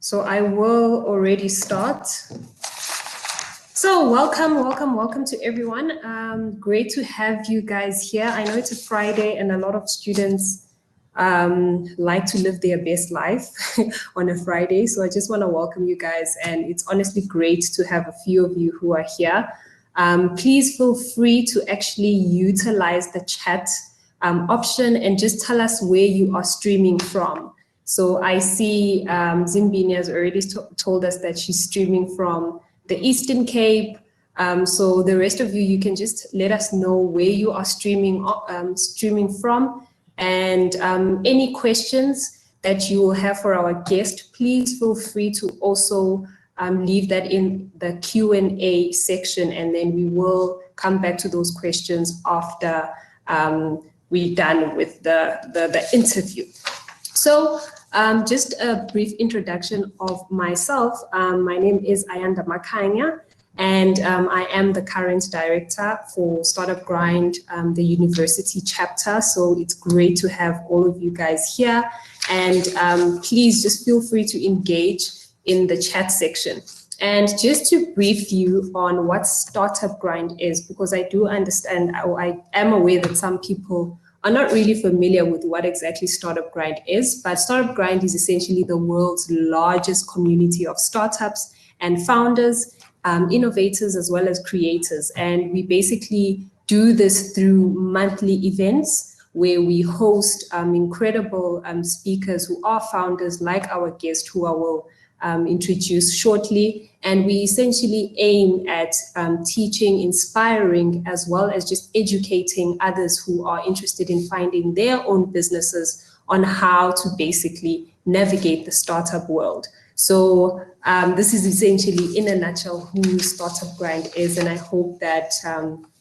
So I will already start. So welcome to everyone. Great to have you guys here. I know it's a Friday and a lot of students like to live their best life on a Friday. So I just want to welcome you guys, and it's honestly great to have a few of you who are here. Please feel free to actually utilize the chat option and just tell us where you are streaming from. So I see Zimbini has already told us that she's streaming from the Eastern Cape. So the rest of you, you can just let us know where you are streaming from, and any questions that you will have for our guest, please feel free to also leave that in the Q&A section, and then we will come back to those questions after we're done with the interview. So just a brief introduction of myself. My name is Ayanda Makanya, and I am the current director for Startup Grind, the university chapter. So it's great to have all of you guys here. And please just feel free to engage in the chat section. And just to brief you on what Startup Grind is, because I do understand, or I am aware that some people are not really familiar with what exactly Startup Grind is, but Startup Grind is essentially the world's largest community of startups and founders, innovators, as well as creators. And we basically do this through monthly events where we host incredible speakers who are founders, like our guest, who I will introduce shortly. And we essentially aim at teaching, inspiring, as well as just educating others who are interested in finding their own businesses on how to basically navigate the startup world. So this is essentially, in a nutshell, who Startup Grind is. And I hope that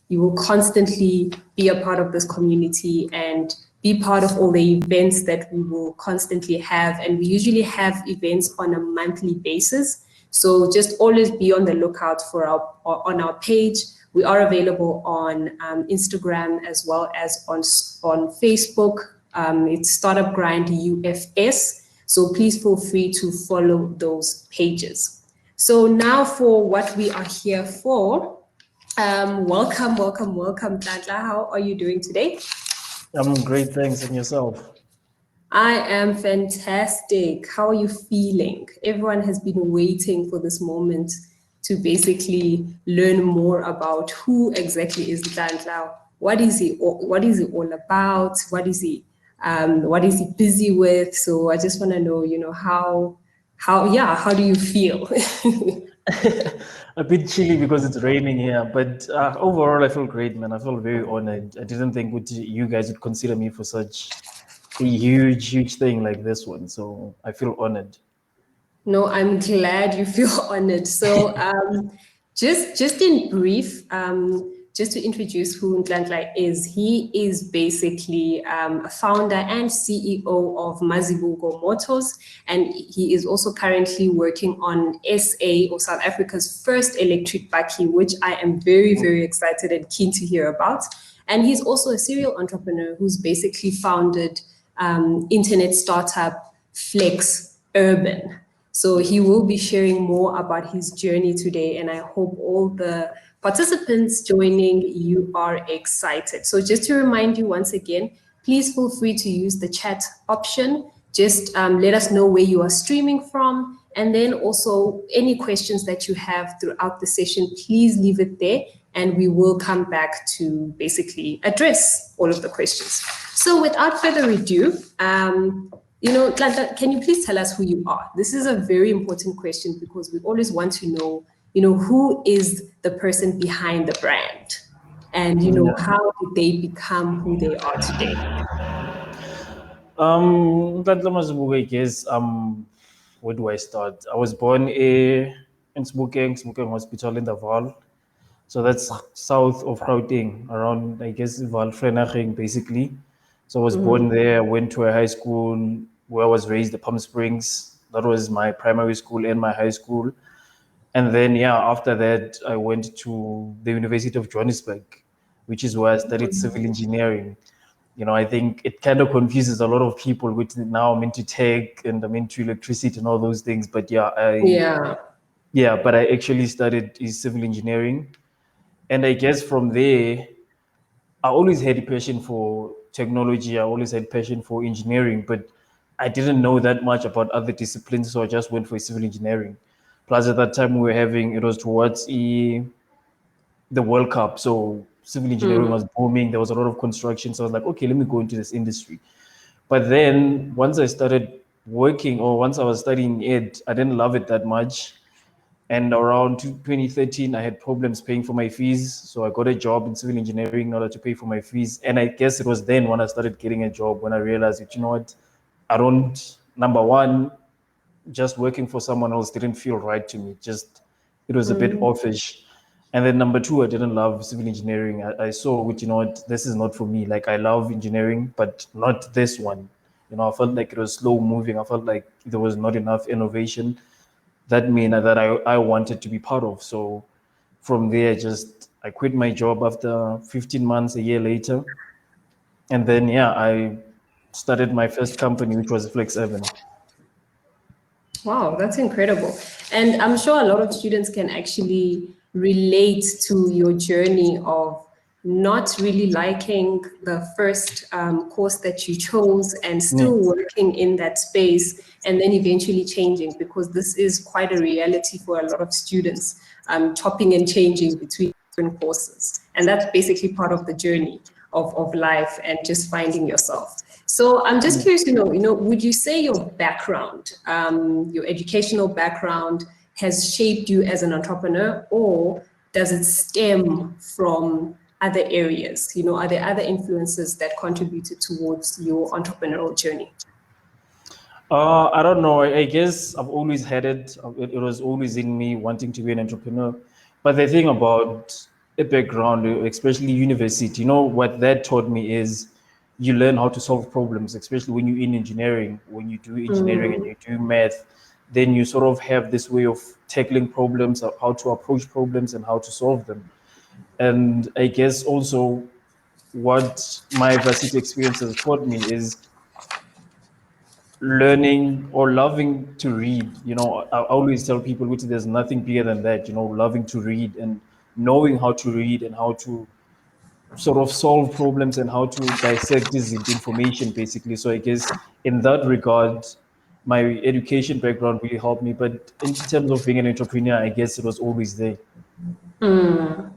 you will constantly be a part of this community and be part of all the events that we will constantly have. And we usually have events on a monthly basis. So just always be on the lookout for on our page. We are available on Instagram as well as on Facebook. It's Startup Grind UFS. So please feel free to follow those pages. So now for what we are here for. Welcome, Nhlanhla. How are you doing today? I'm great, thanks. And yourself? I am fantastic. How are you feeling? Everyone has been waiting for this moment to basically learn more about who exactly is Nhlanhla. What is he all about? What is he busy with? So I just want to know, how do you feel? A bit chilly because it's raining here, but overall I feel great, man. I feel very honored. I didn't think you guys would consider me for such a huge thing like this one. So I feel honored. No, I'm glad you feel honored. So just in brief, just to introduce who Nhlanhla is, he is basically a founder and CEO of Mazibuko Motors, and he is also currently working on SA, or South Africa's first electric bakkie, which I am very excited and keen to hear about. And he's also a serial entrepreneur who's basically founded internet startup Flex Urban. So he will be sharing more about his journey today, and I hope all the participants joining you are excited. So just to remind you once again, please feel free to use the chat option. Just let us know where you are streaming from, and then also any questions that you have throughout the session, please leave it there, and we will come back to basically address all of the questions. So without further ado, Nhlanhla, can you please tell us who you are? This is a very important question because we always want to know, who is the person behind the brand, and how did they become who they are today? Nhlanhla Mazibuko, I guess. Where do I start? I was born in Sebokeng Hospital in the Vaal. So that's south of Gauteng, around, I guess, Valfrenaging, basically. So I was born there, went to a high school where I was raised at Palm Springs. That was my primary school and my high school. And then, after that, I went to the University of Johannesburg, which is where I studied civil engineering. I think it kind of confuses a lot of people, which now I'm into tech and I'm into electricity and all those things. But but I actually studied civil engineering. And I guess from there, I always had a passion for technology. I always had passion for engineering, but I didn't know that much about other disciplines. So I just went for civil engineering. Plus at that time it was towards the World Cup. So civil engineering was booming. There was a lot of construction. So I was like, okay, let me go into this industry. But then once I started working, or once I was studying it, I didn't love it that much. And around 2013, I had problems paying for my fees. So I got a job in civil engineering in order to pay for my fees. And I guess it was then when I started getting a job, when I realized that, you know what, I don't, number one, just working for someone else didn't feel right to me. It was a bit offish. And then number two, I didn't love civil engineering. I saw, which, you know what, this is not for me. Like, I love engineering, but not this one. I felt like it was slow moving. I felt like there was not enough innovation that I wanted to be part of. So from there, I quit my job after 15 months, a year later. And then, I started my first company, which was Flex7. Wow, that's incredible. And I'm sure a lot of students can actually relate to your journey of not really liking the first course that you chose and still working in that space and then eventually changing, because this is quite a reality for a lot of students, chopping and changing between different courses. And that's basically part of the journey of life and just finding yourself. So I'm just curious to know, would you say your background, your educational background has shaped you as an entrepreneur, or does it stem from other areas? Are there other influences that contributed towards your entrepreneurial journey? I don't know. I guess I've always had it. It was always in me wanting to be an entrepreneur. But the thing about a background, especially university, what that taught me is you learn how to solve problems, especially when you're in engineering. When you do engineering and you do math, then you sort of have this way of tackling problems, how to approach problems and how to solve them. And I guess also what my varsity experience has taught me is learning or loving to read. I always tell people, which there's nothing bigger than that, loving to read and knowing how to read and how to sort of solve problems and how to dissect this information, basically. So I guess in that regard, my education background really helped me. But in terms of being an entrepreneur, I guess it was always there. Yeah.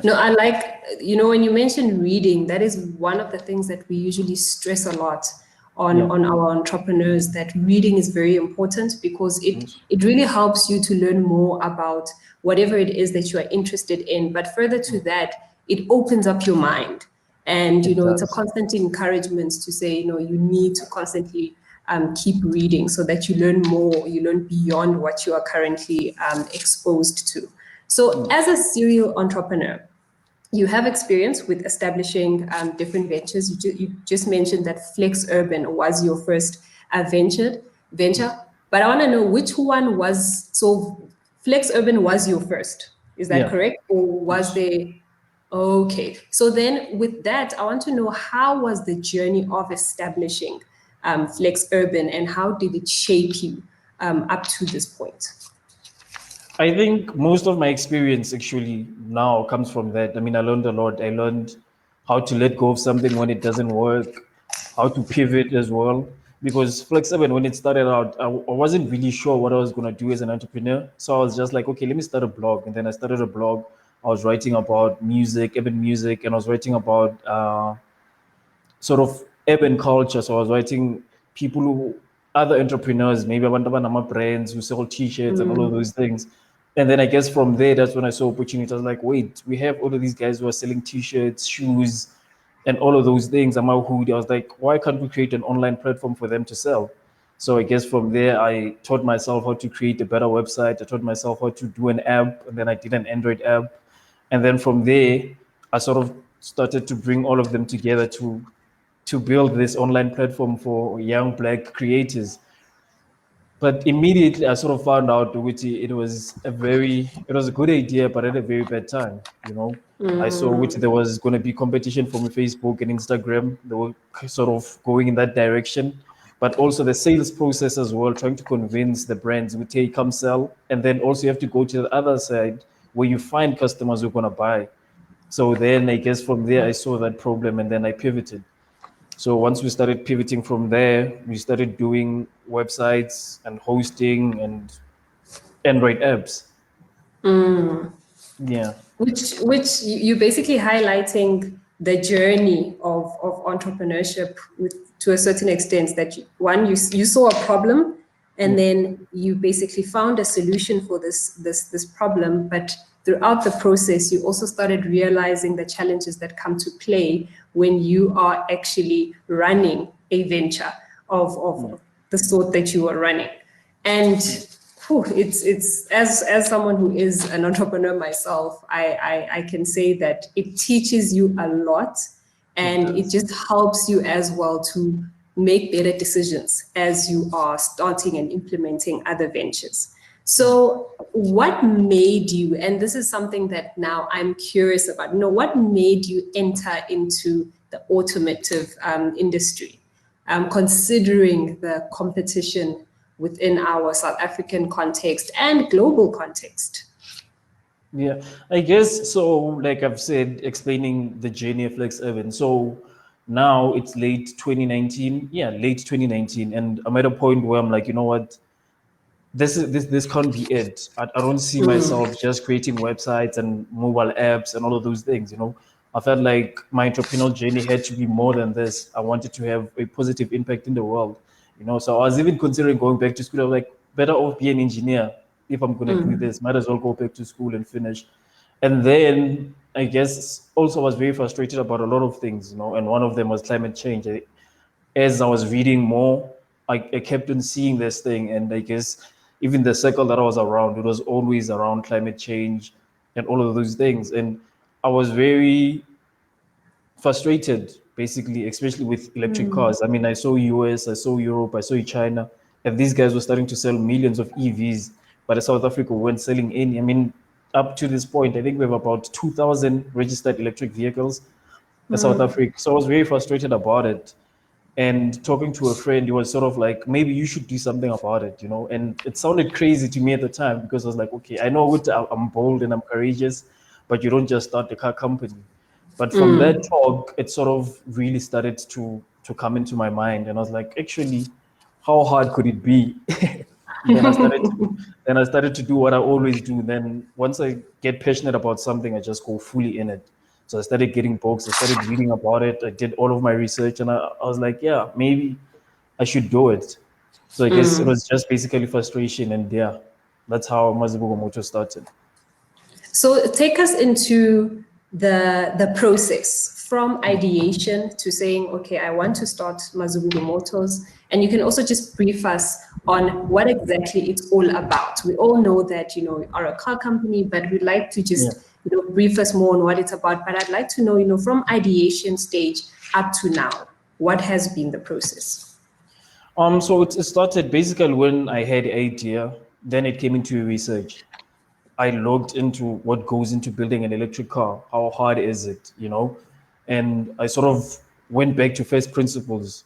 No, I like, when you mention reading, that is one of the things that we usually stress a lot on our entrepreneurs, that reading is very important because it really helps you to learn more about whatever it is that you are interested in. But further to that, it opens up your mind. And, It it's a does. constant encouragement to say, you need to constantly keep reading so that you learn more, you learn beyond what you are currently exposed to. So, as a serial entrepreneur, you have experience with establishing different ventures. You just mentioned that Flex Urban was your first venture, but I want to know which one was. So, Flex Urban was your first. Is that Yeah. correct, or was Yes. there? Okay. So then, with that, I want to know, how was the journey of establishing Flex Urban, and how did it shape you up to this point? I think most of my experience actually now comes from that. I mean, I learned a lot. I learned how to let go of something when it doesn't work, how to pivot as well. Because Flex7, when it started out, I wasn't really sure what I was going to do as an entrepreneur. So I was just like, okay, let me start a blog. And then I started a blog. I was writing about music, urban music, and I was writing about sort of urban culture. So I was writing other entrepreneurs, maybe abantu brands who sell T-shirts and all of those things. And then I guess from there, that's when I saw opportunity. I was like, wait, we have all of these guys who are selling T-shirts, shoes, and all of those things. I'm a hoodie. I was like, why can't we create an online platform for them to sell? So I guess from there, I taught myself how to create a better website. I taught myself how to do an app, and then I did an Android app. And then from there, I sort of started to bring all of them together to build this online platform for young Black creators. But immediately I sort of found out which it was a good idea, but at a very bad time. I saw which there was going to be competition from Facebook and Instagram. They were sort of going in that direction, but also the sales process as well, trying to convince the brands we take, come sell, and then also you have to go to the other side where you find customers who are going to buy. So then I guess from there I saw that problem and then I pivoted. So once we started pivoting from there, we started doing websites and hosting and Android apps. Yeah. Which you basically highlighting the journey of entrepreneurship with to a certain extent that you saw a problem and then you basically found a solution for this problem, but throughout the process you also started realizing the challenges that come to play when you are actually running a venture of the sort that you are running. And it's as someone who is an entrepreneur myself, I can say that it teaches you a lot, and it just helps you as well to make better decisions as you are starting and implementing other ventures. So what made you, and this is something that now I'm curious about, what made you enter into the automotive industry, considering the competition within our South African context and global context? Yeah, I guess so. Like I've said, explaining the journey of Flex Urban. So now it's late 2019. Yeah, late 2019. And I'm at a point where I'm like, you know what? This can't be it. I don't see myself just creating websites and mobile apps and all of those things. I felt like my entrepreneurial journey had to be more than this. I wanted to have a positive impact in the world. So I was even considering going back to school. I was like, better off be an engineer if I'm gonna do this. Might as well go back to school and finish. And then I guess also I was very frustrated about a lot of things, and one of them was climate change. As I was reading more, I kept on seeing this thing, and I guess even the circle that I was around, it was always around climate change and all of those things. And I was very frustrated, basically, especially with electric cars. I mean, I saw US, I saw Europe, I saw China, and these guys were starting to sell millions of EVs, but South Africa weren't selling any. I mean, up to this point, I think we have about 2,000 registered electric vehicles in South Africa. So I was very frustrated about it. And talking to a friend, he was sort of like, maybe you should do something about it. And it sounded crazy to me at the time because I was like, okay, I know I'm bold and I'm courageous, but you don't just start the car company. But from that talk, it sort of really started to come into my mind, and I was like, actually, how hard could it be? Then I started to do what I always do. Then once I get passionate about something, I just go fully in it. So I started getting books, I started reading about it, I did all of my research, and I was like, yeah, maybe I should do it. So I guess it was just basically frustration, and yeah, that's how Mazibuko Motors started. So take us into the process from ideation to saying, okay, I want to start Mazibuko Motors. And you can also just brief us on what exactly it's all about. We all know that, you are a car company, but we'd like to just, brief us more on what it's about. But I'd like to know, from ideation stage up to now, what has been the process? So it started basically when I had the idea, then it came into research. I looked into what goes into building an electric car. How hard is it? And I sort of went back to first principles.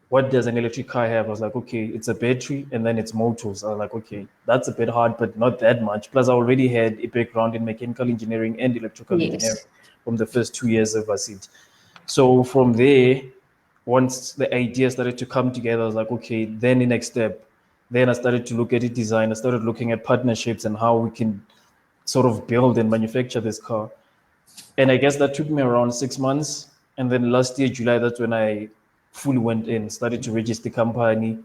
What does an electric car have? I was like, okay, it's a battery and then it's motors. I was like, okay, that's a bit hard, but not that much. Plus, I already had a background in mechanical engineering and electrical engineering Yes. from the first 2 years of varsity. So from there, once the idea started to come together, I was like, okay, then the next step. Then I started to look at the design. I started looking at partnerships and how we can sort of build and manufacture this car. And I guess that took me around 6 months. And then last year, July, that's when I fully went in, started to register the company,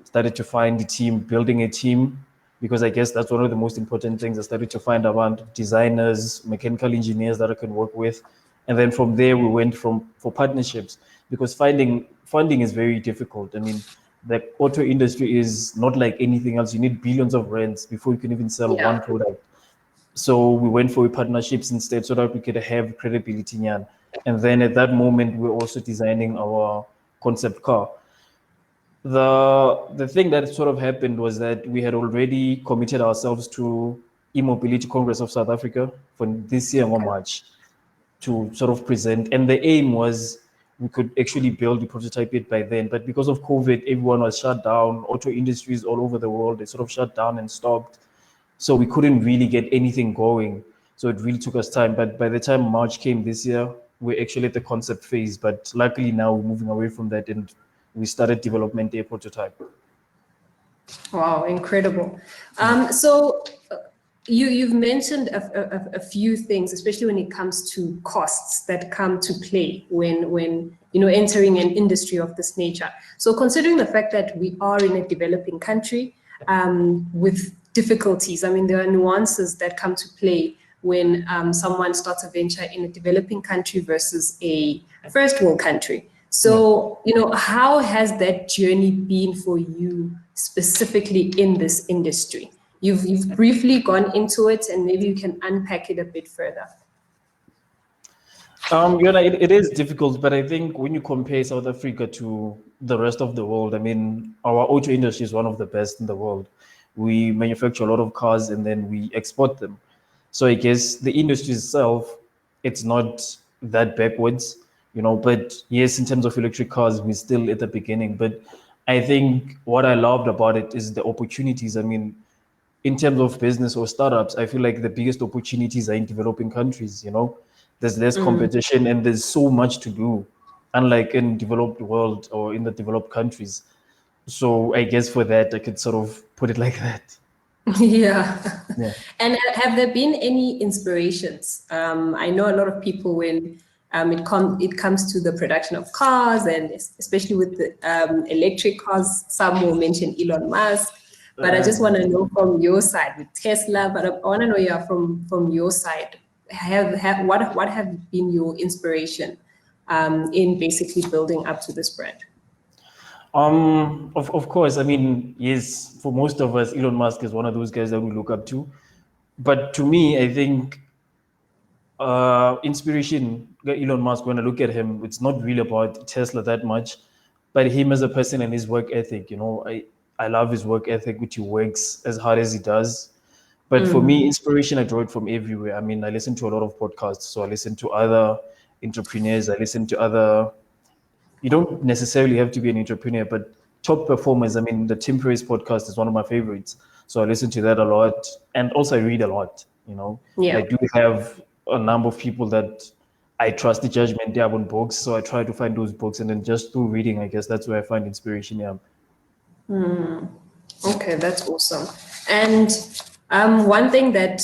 started to find the team, building a team, because I guess that's one of the most important things. I started to find around designers, mechanical engineers that I can work with. And then from there, we went for partnerships, because finding funding is very difficult. I mean, the auto industry is not like anything else. You need billions of rands before you can even sell Yeah. one product. So we went for partnerships instead so that we could have credibility. And then at that moment, we we're also designing our concept car. The thing that sort of happened was that we had already committed ourselves to E-Mobility Congress of South Africa for this year in March to sort of present. And the aim was we could actually build the prototype it by then. But because of COVID, everyone was shut down. Auto industries all over the world, they sort of shut down and stopped. So we couldn't really get anything going. So it really took us time. But by the time March came this year, we're actually at the concept phase. But luckily now we're moving away from that and we started development a prototype. Wow, incredible. So you've mentioned a few things, especially when it comes to costs that come to play when entering an industry of this nature. So considering the fact that we are in a developing country with difficulties, I mean, there are nuances that come to play when someone starts a venture in a developing country versus a first world country. So, how has that journey been for you specifically in this industry? You've briefly gone into it, and maybe you can unpack it a bit further. It is difficult, but I think when you compare South Africa to the rest of the world, I mean, our auto industry is one of the best in the world. We manufacture a lot of cars and then we export them. So I guess the industry itself, it's not that backwards, but yes, in terms of electric cars, we're still at the beginning. But I think what I loved about it is the opportunities. I mean, in terms of business or startups, I feel like the biggest opportunities are in developing countries. There's less competition and there's so much to do, unlike in developed world or in the developed countries. So I guess for that, I could sort of put it like that. Yeah. Yeah. And have there been any inspirations? I know a lot of people when it comes to the production of cars and especially with the electric cars, some will mention Elon Musk. But I just want to know from your side with Tesla, but I want to know from your side, what have been your inspiration in basically building up to this brand? Of course, I mean, yes, for most of us, Elon Musk is one of those guys that we look up to. But to me, I think inspiration, Elon Musk, when I look at him, it's not really about Tesla that much, but him as a person and his work ethic. I love his work ethic, which he works as hard as he does. But for me, inspiration, I draw it from everywhere. I mean, I listen to a lot of podcasts. So I listen to other entrepreneurs. I listen to other, you don't necessarily have to be an entrepreneur, but top performers. I mean, the Tim Ferriss podcast is one of my favorites. So I listen to that a lot. And also I read a lot. And Yeah. I do have a number of people that I trust the judgment they have on books. So I try to find those books. And then just through reading, I guess that's where I find inspiration. Yeah. Okay, that's awesome. And one thing that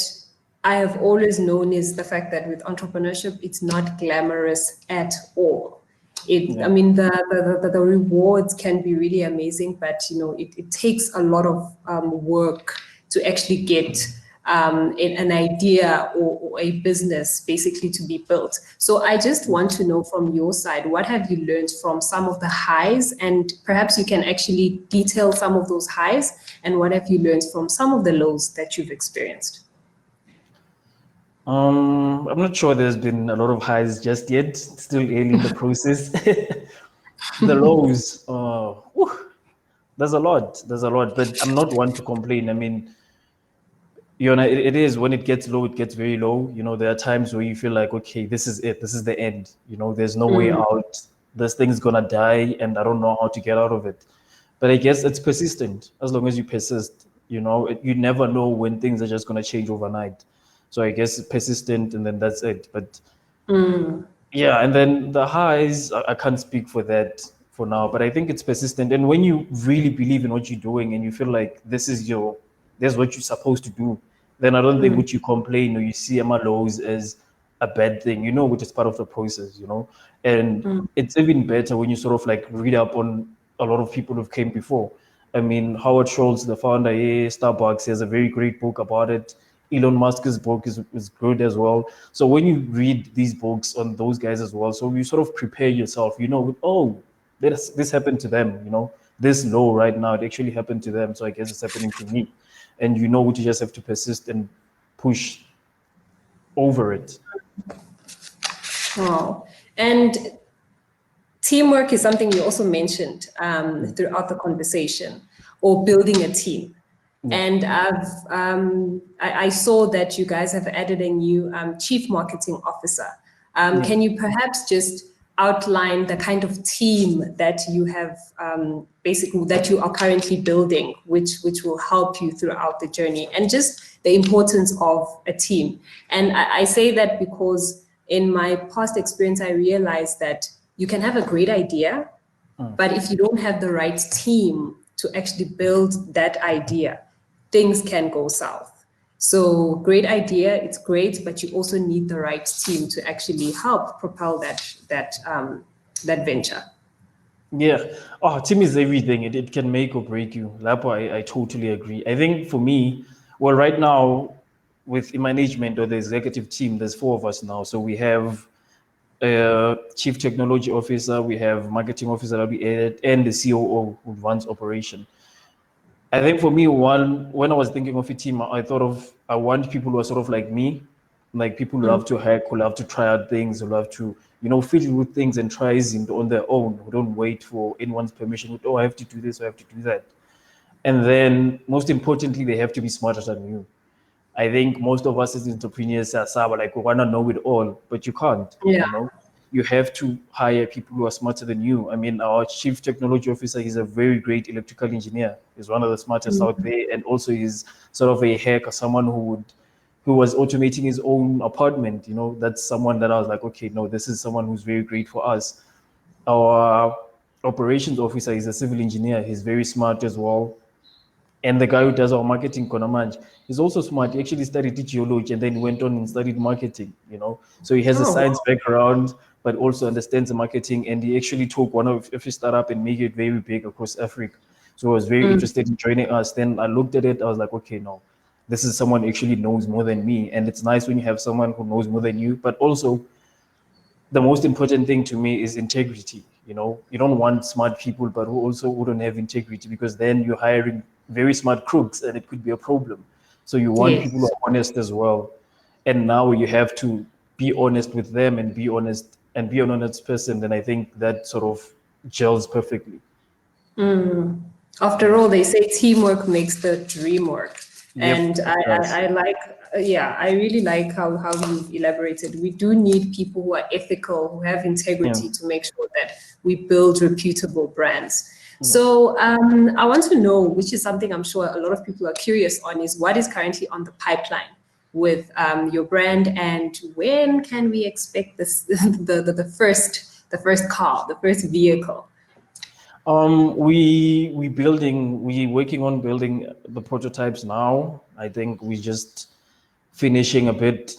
I have always known is the fact that with entrepreneurship, it's not glamorous at all. I mean, the rewards can be really amazing, but it takes a lot of work to actually get an idea or a business basically to be built. So I just want to know from your side, what have you learned from some of the highs, and perhaps you can actually detail some of those highs, and what have you learned from some of the lows that you've experienced? I'm not sure there's been a lot of highs just yet. It's still early in the process. The lows, there's a lot. There's a lot, but I'm not one to complain. I mean, it is when it gets low, it gets very low. There are times where you feel like, okay, this is it. This is the end. There's no way out. This thing's gonna die, and I don't know how to get out of it. But I guess it's persistent. As long as you persist, you never know when things are just gonna change overnight. So I guess persistent, and then that's it. But yeah, and then the highs, I can't speak for that for now, but I think it's persistent. And when you really believe in what you're doing and you feel like this is what you're supposed to do, then I don't think what you complain or you see Emma lows as a bad thing, which is part of the process. And it's even better when you sort of like read up on a lot of people who've came before. I mean, Howard Schultz, the founder here, Starbucks, has a very great book about it. Elon Musk's book is good as well. So when you read these books on those guys as well, so you sort of prepare yourself, oh, this happened to them, this low right now, it actually happened to them. So I guess it's happening to me. And what you just have to persist and push over it. Wow. And teamwork is something you also mentioned throughout the conversation, or building a team. And I saw that you guys have added a new chief marketing officer. Can you perhaps just outline the kind of team that you have basically that you are currently building, which will help you throughout the journey, and just the importance of a team? And I say that because in my past experience, I realized that you can have a great idea, but if you don't have the right team to actually build that idea, things can go south. So great idea, it's great, but you also need the right team to actually help propel that venture. Yeah. Oh, team is everything. It can make or break you. Lapo, I totally agree. I think for me, well, right now with management or the executive team, there's 4 of us now. So we have a chief technology officer, we have marketing officer that we added, and the COO who runs operation. I think for me, when I was thinking of a team, I want people who are sort of like me, like people who love to hack, who love to try out things, who love to, feel with things and try things on their own, who don't wait for anyone's permission. Oh, I have to do this, I have to do that. And then most importantly, they have to be smarter than you. I think most of us as entrepreneurs are like, we want to know it all, but you can't, Yeah. You have to hire people who are smarter than you. I mean, our chief technology officer, he's a very great electrical engineer. He's one of the smartest out there. And also he's sort of a hacker, someone who was automating his own apartment. That's someone that I was like, okay, no, this is someone who's very great for us. Our operations officer is a civil engineer. He's very smart as well. And the guy who does our marketing, Konamanj, is also smart. He actually studied geology and then went on and studied marketing. So he has a science background, but also understands the marketing. And he actually took one of his startup and made it very big across Africa. So I was very interested in joining us. Then I looked at it. I was like, okay, no, this is someone who actually knows more than me. And it's nice when you have someone who knows more than you, but also the most important thing to me is integrity. You don't want smart people, but who also wouldn't have integrity, because then you're hiring very smart crooks and it could be a problem. So you want people who are honest as well. And now you have to be honest with them and be honest and be an honest person. Then I think that sort of gels perfectly. After all, they say teamwork makes the dream work. Yep, And it does. I like, I really like how you elaborated. We do need people who are ethical, who have integrity to make sure that we build reputable brands. So I want to know, which is something I'm sure a lot of people are curious on, is what is currently on the pipeline with your brand, and when can we expect this the first car, the first vehicle? We working on building the prototypes now. I think we just finishing a bit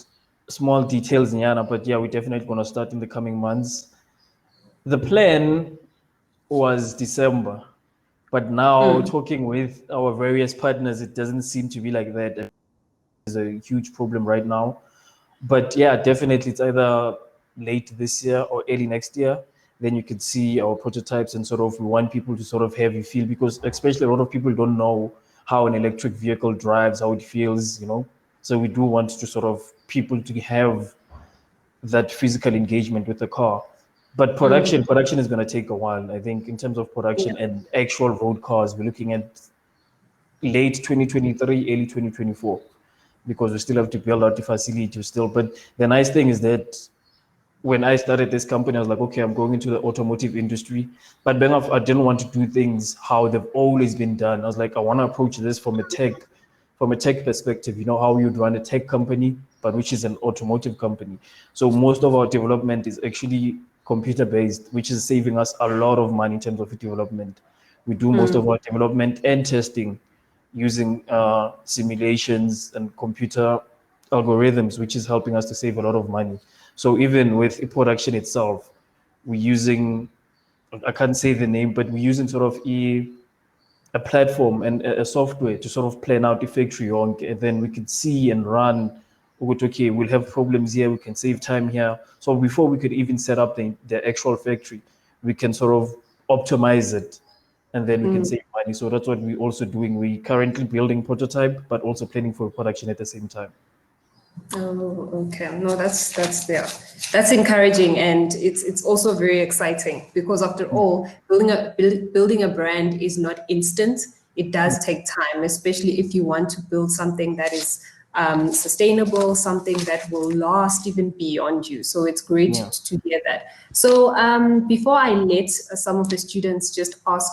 small details, Nyana, but yeah, we're definitely going to start in the coming months. The plan was December, but now talking with our various partners, it doesn't seem to be like that. It's a huge problem right now. But yeah, definitely it's either late this year or early next year. Then you could see our prototypes, and sort of we want people to sort of have you feel, because especially a lot of people don't know how an electric vehicle drives, how it feels. So we do want to sort of people to have that physical engagement with the car. But production is going to take a while. I think in terms of production and actual road cars, we're looking at late 2023, early 2024, because we still have to build out the facility still. But the nice thing is that when I started this company, I was like, okay, I'm going into the automotive industry. But then I didn't want to do things how they've always been done. I was like, I want to approach this from a tech perspective, how you'd run a tech company, but which is an automotive company. So most of our development is actually computer based, which is saving us a lot of money in terms of development. We do most of our development and testing using simulations and computer algorithms, which is helping us to save a lot of money. So even with production itself, we're using, I can't say the name, but we're using sort of a platform and a software to sort of plan out the factory on, and then we can see and run with, okay, we'll have problems here, we can save time here. So before we could even set up the actual factory, we can sort of optimize it, and then we can save money. So that's what we're also doing. We currently building prototype, but also planning for production at the same time. Oh, okay. No, that's yeah. That's encouraging, and it's also very exciting because after all, building a brand is not instant. It does take time, especially if you want to build something that is sustainable, something that will last even beyond you. So it's great Yeah. to hear that. So before I let some of the students just ask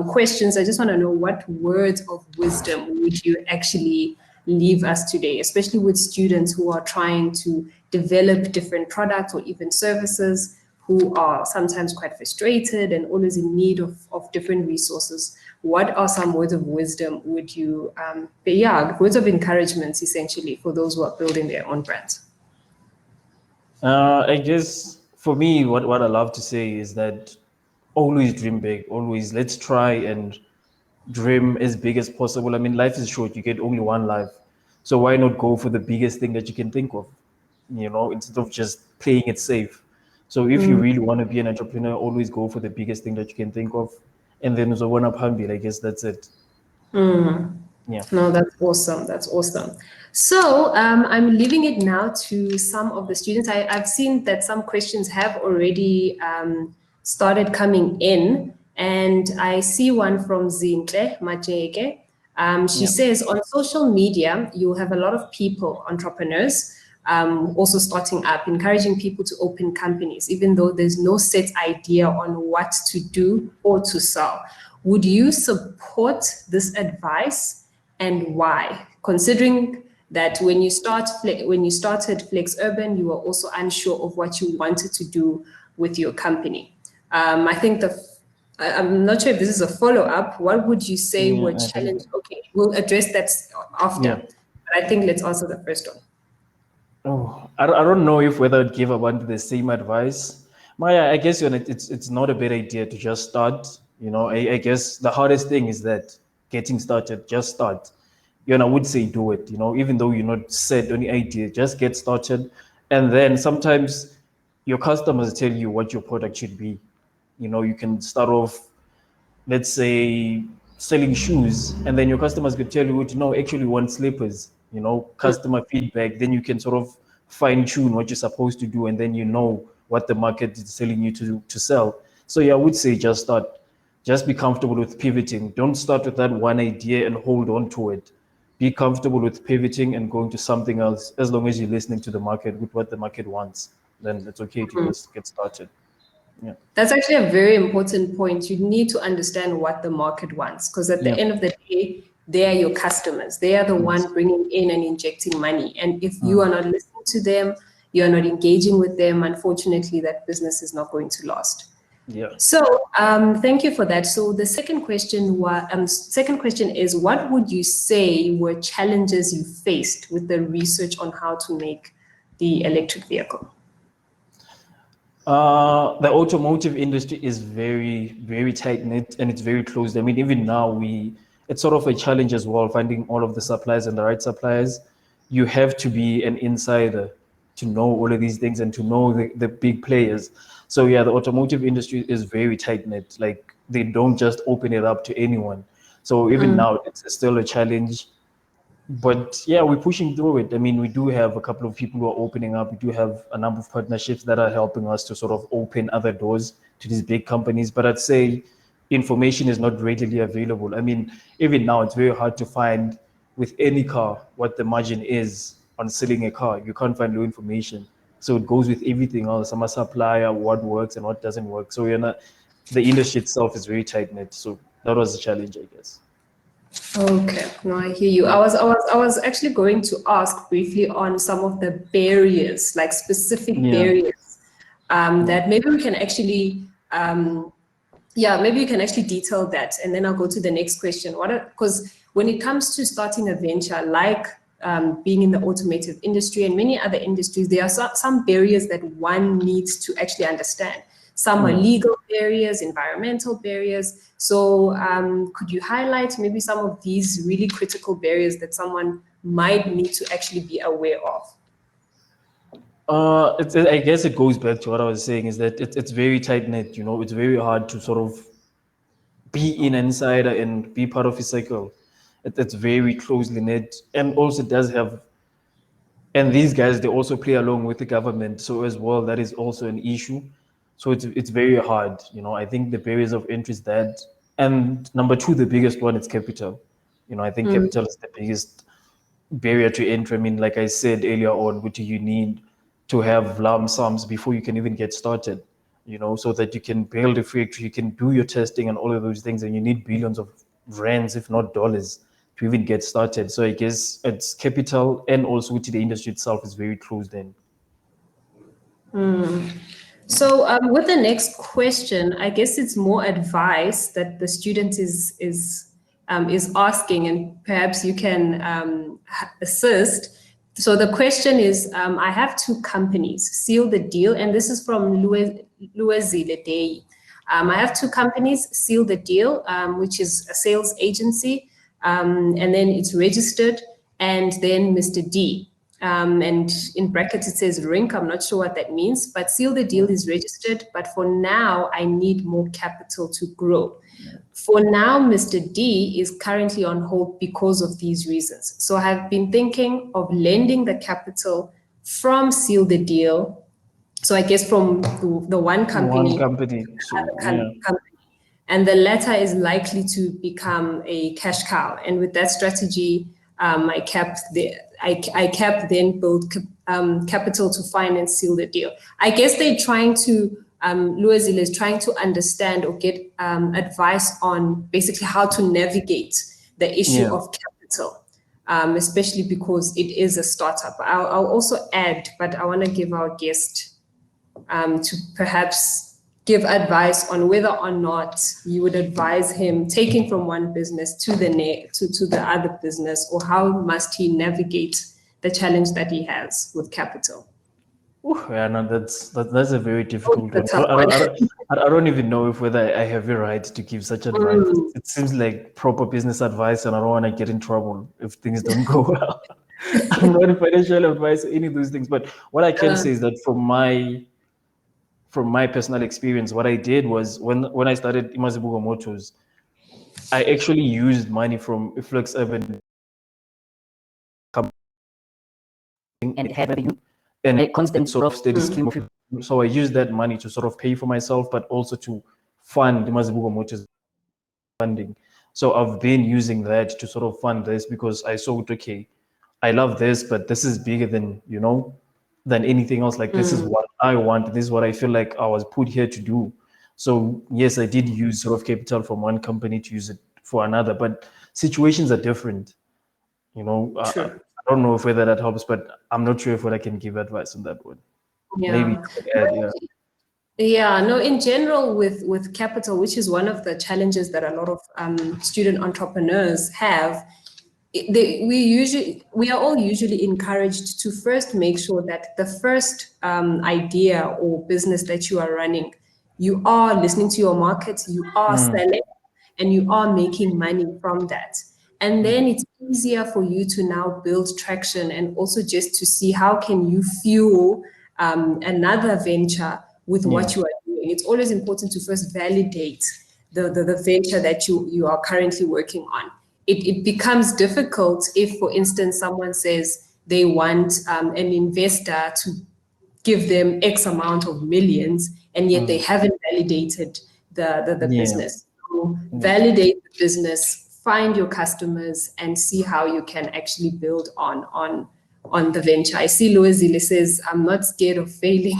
questions, I just want to know what words of wisdom would you actually leave us today, especially with students who are trying to develop different products or even services, who are sometimes quite frustrated and always in need of different resources. What are some words of wisdom would you, yeah, words of encouragement essentially for those who are building their own brands? I guess for me, what I love to say is that always dream big. Always let's try and dream as big as possible. I mean, life is short. You get only one life. So why not go for the biggest thing that you can think of, instead of just playing it safe. So if you Mm. really want to be an entrepreneur, always go for the biggest thing that you can think of. And then so one up humble, I guess that's it. Mm. Yeah. No, that's awesome. That's awesome. So I'm leaving it now to some of the students. I've seen that some questions have already started coming in, and I see one from Zintle Majeke. She Yeah. says on social media, you'll have a lot of people, entrepreneurs, also starting up, encouraging people to open companies, even though there's no set idea on what to do or to sell. Would you support this advice, and why? Considering that when you started Flex Urban, you were also unsure of what you wanted to do with your company. I think I'm not sure if this is a follow up. What would you say Yeah. were I think. challenges? Okay, we'll address that Yeah. after. But I think let's answer the first one. Oh, I don't know if whether I'd give Abantu the same advice. Maya, I guess it's not a bad idea to just start. I guess the hardest thing is that getting started, just start. I would say do it, even though you're not set any idea, just get started. And then sometimes your customers tell you what your product should be. You can start off, let's say, selling shoes, and then your customers could tell you, no, actually want slippers, customer feedback, then you can sort of fine tune what you're supposed to do, and then what the market is telling you to sell. So yeah, I would say just be comfortable with pivoting. Don't start with that one idea and hold on to it. Be comfortable with pivoting and going to something else, as long as you're listening to the market with what the market wants. Then it's okay to just get started. Yeah. That's actually a very important point. You need to understand what the market wants, because at the Yeah. end of the day, they are your customers. They are the Yes. one bringing in and injecting money. And if you Mm. are not listening to them, you are not engaging with them, unfortunately, that business is not going to last. Yeah. So, thank you for that. So, the second question is, what would you say were challenges you faced with the research on how to make the electric vehicle? The automotive industry is very, very tight knit and it's very closed. I mean, even now it's sort of a challenge as well, finding all of the suppliers and the right suppliers. You have to be an insider to know all of these things and to know the big players. So yeah, the automotive industry is very tight knit. Like they don't just open it up to anyone. So even now, it's still a challenge, but yeah, we're pushing through it. I mean, we do have a couple of people who are opening up. We do have a number of partnerships that are helping us to sort of open other doors to these big companies. But I'd say information is not readily available. I mean, even now, it's very hard to find with any car what the margin is on selling a car. You can't find no information. So it goes with everything else. I'm a supplier, what works and what doesn't work. So the industry itself is very tight knit. So that was a challenge, I guess. Okay, no, I hear you. Yeah. I was actually going to ask briefly on some of the barriers, like specific Yeah. barriers, Yeah. that maybe we can actually, yeah, maybe you can actually detail that, and then I'll go to the next question. Because when it comes to starting a venture, like being in the automotive industry and many other industries, there are some barriers that one needs to actually understand. Some are Mm. legal barriers, environmental barriers. So, could you highlight maybe some of these really critical barriers that someone might need to actually be aware of? I guess it goes back to what I was saying is that it's very tight knit. It's very hard to sort of be an insider and be part of a cycle. It's very closely knit, and also does have And these guys, they also play along with the government. So as well, that is also an issue. So it's very hard. I think the barriers of entry is that. And number two, the biggest one is capital. I think capital is the biggest barrier to entry. I mean, like I said earlier on, what do you need to have lump sums before you can even get started? So that you can build a factory, you can do your testing and all of those things, and you need billions of rands, if not dollars, to even get started. So I guess it's capital, and also to the industry itself is very closed in. So with the next question, I guess it's more advice that the student is asking, and perhaps you can assist. So the question is, I have two companies, seal the deal, and this is from Luazile Day. I have two companies, seal the deal, which is a sales agency, and then it's registered, and then Mr. D. And in brackets, it says RINK. I'm not sure what that means, but seal the deal is registered. But for now, I need more capital to grow. For now, Mr. D is currently on hold because of these reasons. So I've been thinking of lending the capital from seal the deal. So I guess from the one company, So, company. And the latter is likely to become a cash cow. And with that strategy, I kept then build capital to finance seal the deal. I guess they're trying to, Luazile is trying to understand or get advice on basically how to navigate the issue of capital, especially because it is a startup. I'll also add, but I want to give our guest to perhaps give advice on whether or not you would advise him taking from one business to the other business, or how must he navigate the challenge that he has with capital. Yeah, no, that's a very difficult one. I don't even know whether I have a right to give such advice. It seems like proper business advice, and I don't want to get in trouble if things don't go well. I'm not a financial advice or any of those things. But what I can say is that from my personal experience, what I did was when I started Mazibuko Motors, I actually used money from Flex Urban and had revenue and a constant sort of steady stream of it. So I used that money to sort of pay for myself, but also to fund the Mazibuko Motors funding. So I've been using that to sort of fund this because I saw, okay, I love this, but this is bigger than, than anything else. Like, this is what I want. This is what I feel like I was put here to do. So yes, I did use sort of capital from one company to use it for another, but situations are different. I don't know if whether that helps, but I'm not sure if what I can give advice on that one. Yeah. Maybe you could add, yeah. Yeah, no, in general with capital, which is one of the challenges that a lot of student entrepreneurs have, we are all usually encouraged to first make sure that the first idea or business that you are running, you are listening to your market, you are selling, and you are making money from that. And then it's easier for you to now build traction, and also just to see how can you fuel another venture with what you are doing. It's always important to first validate the venture that you are currently working on. It becomes difficult if, for instance, someone says they want an investor to give them X amount of millions, and yet they haven't validated the business. So validate the business, find your customers, and see how you can actually build on the venture. I see Luazile says, I'm not scared of failing.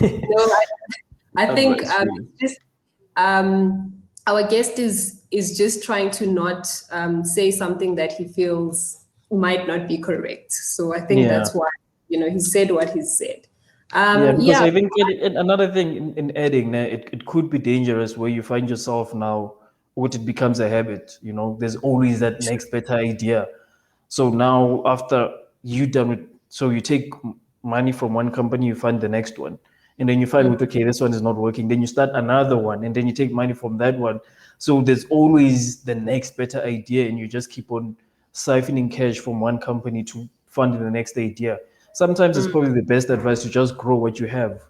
No, I think our guest is just trying to not say something that he feels might not be correct. So I think that's why, he said what he said. Because I think another thing in adding, it could be dangerous where you find yourself now, what it becomes a habit. There's always that next better idea. So now after you done it, so you take money from one company, you fund the next one. And then you find okay, this one is not working. Then you start another one, and then you take money from that one. So there's always the next better idea, and you just keep on siphoning cash from one company to fund the next idea. Sometimes it's probably the best advice to just grow what you have,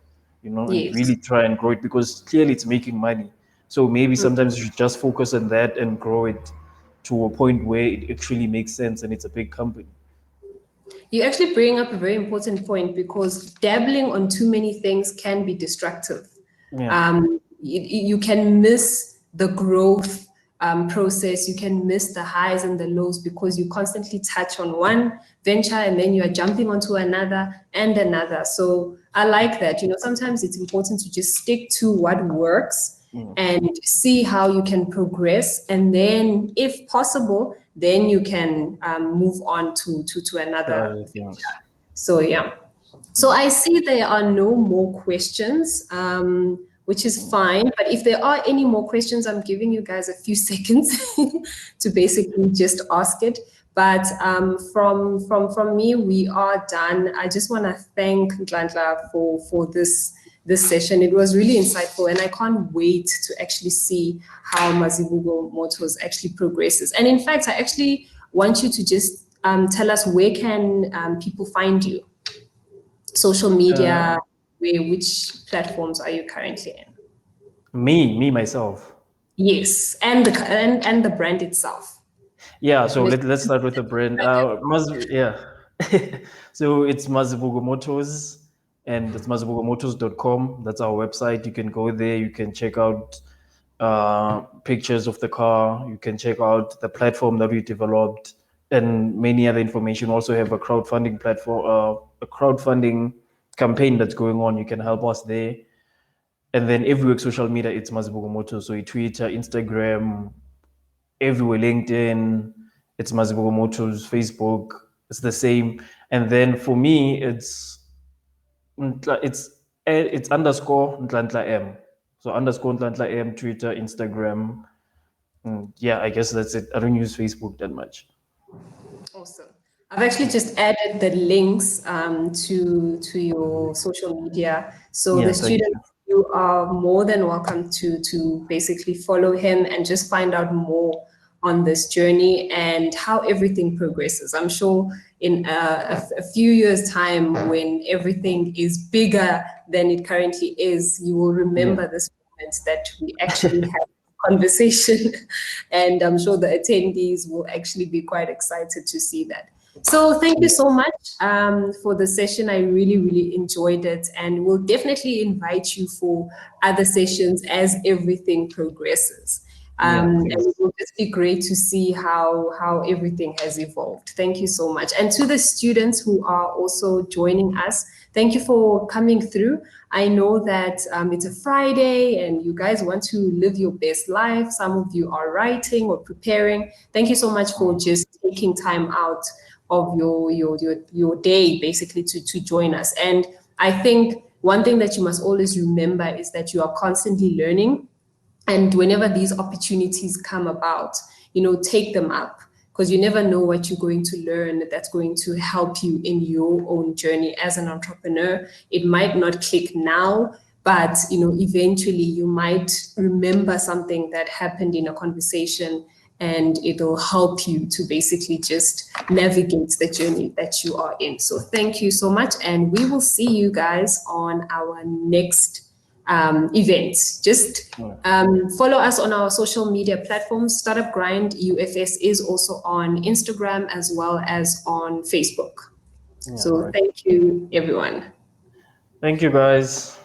and really try and grow it, because clearly it's making money. So maybe sometimes you should just focus on that and grow it to a point where it actually makes sense and it's a big company. You actually bring up a very important point, because dabbling on too many things can be destructive. Yeah. You can miss the growth process. You can miss the highs and the lows, because you constantly touch on one venture and then you are jumping onto another and another. So I like that. Sometimes it's important to just stick to what works and see how you can progress. And then, if possible, then you can move on to another Other venture. things. So, yeah. So I see there are no more questions, which is fine. But if there are any more questions, I'm giving you guys a few seconds to basically just ask it. But from me, we are done. I just want to thank Nhlanhla for this session. It was really insightful, and I can't wait to actually see how Mazibuko Motors actually progresses. And in fact, I actually want you to just tell us, where can people find you? Social media, which platforms are you currently in? Me myself. Yes, and the brand itself. Yeah, so let's start with the brand. Yeah. So it's Mazibuko Motors, and it's mazibukomotors.com. That's our website. You can go there, you can check out pictures of the car, you can check out the platform that we developed, and many other information. Also have a crowdfunding platform, a crowdfunding campaign that's going on. You can help us there. And then everywhere social media, it's Mazibuko Motors. So Twitter, Instagram, everywhere, LinkedIn, it's Mazibuko Motors, Facebook, it's the same. And then for me, it's underscore Nhlanhla M. So underscore Nhlanhla M, Twitter, Instagram. Yeah, I guess that's it. I don't use Facebook that much. Awesome. I've actually just added the links to your social media. So Yeah, the thank students, you are more than welcome to basically follow him and just find out more on this journey and how everything progresses. I'm sure in a few years' time, when everything is bigger than it currently is, you will remember this moment that we actually had conversation. And I'm sure the attendees will actually be quite excited to see that. So thank you so much for the session. I really, really enjoyed it, and we'll definitely invite you for other sessions as everything progresses. And it will just be great to see how everything has evolved. Thank you so much. And to the students who are also joining us, thank you for coming through. I know that it's a Friday and you guys want to live your best life. Some of you are writing or preparing. Thank you so much for just taking time out of your day, basically, to join us. And I think one thing that you must always remember is that you are constantly learning. And whenever these opportunities come about, take them up, because you never know what you're going to learn that's going to help you in your own journey as an entrepreneur. It might not click now, but eventually you might remember something that happened in a conversation, and it'll help you to basically just navigate the journey that you are in. So thank you so much, and we will see you guys on our next event. Just follow us on our social media platforms. Startup Grind UFS is also on Instagram as well as on Facebook. So thank you, everyone. Thank you, guys.